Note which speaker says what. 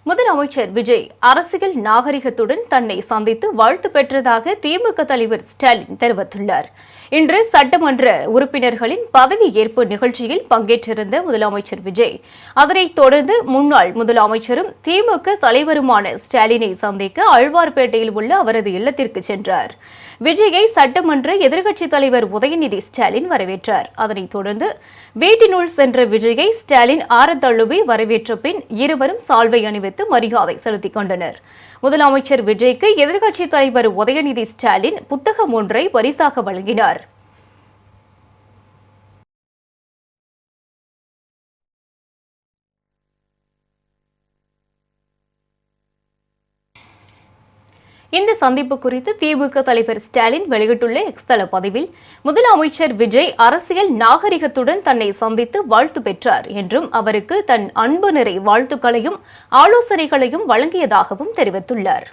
Speaker 1: முதலமைச்சர் விஜய் அரசியல் நாகரிகத்துடன் தன்னை சந்தித்து வாழ்த்து பெற்றதாக திமுக தலைவர் ஸ்டாலின் தெரிவித்துள்ளார். இன்று சட்டமன்ற உறுப்பினர்களின் பதவியேற்பு நிகழ்ச்சியில் பங்கேற்றிருந்த முதலமைச்சர் விஜய் அதனைத் தொடர்ந்து முன்னாள் முதலமைச்சரும் திமுக தலைவருமான ஸ்டாலினை சந்திக்க ஆழ்வார்பேட்டையில் உள்ள அவரது இல்லத்திற்கு சென்றார். விஜயை சட்டமன்ற எதிர்க்கட்சித் தலைவர் உதயநிதி ஸ்டாலின் வரவேற்றார். அதனைத் தொடர்ந்து வீட்டினுள் சென்ற விஜயை ஸ்டாலின் ஆரத்தழுவி வரவேற்ற பின் இருவரும் சால்வை அணிவித்து மரியாதை செலுத்திக் கொண்டனர். முதலமைச்சர் விஜய்க்கு எதிர்க்கட்சித் தலைவர் உதயநிதி ஸ்டாலின் புத்தகம் ஒன்றை பரிசாக வழங்கினார். இந்த சந்திப்பு குறித்து திமுக தலைவர் ஸ்டாலின் வெளியிட்டுள்ள எக்ஸ் தள பதிவில், முதலமைச்சர் விஜய் அரசியல் நாகரிகத்துடன் தன்னை சந்தித்து வாழ்த்து பெற்றார் என்றும் அவருக்கு தன் அன்பு நிறை வாழ்த்துக்களையும் ஆலோசனைகளையும் வழங்கியதாகவும் தெரிவித்துள்ளார்.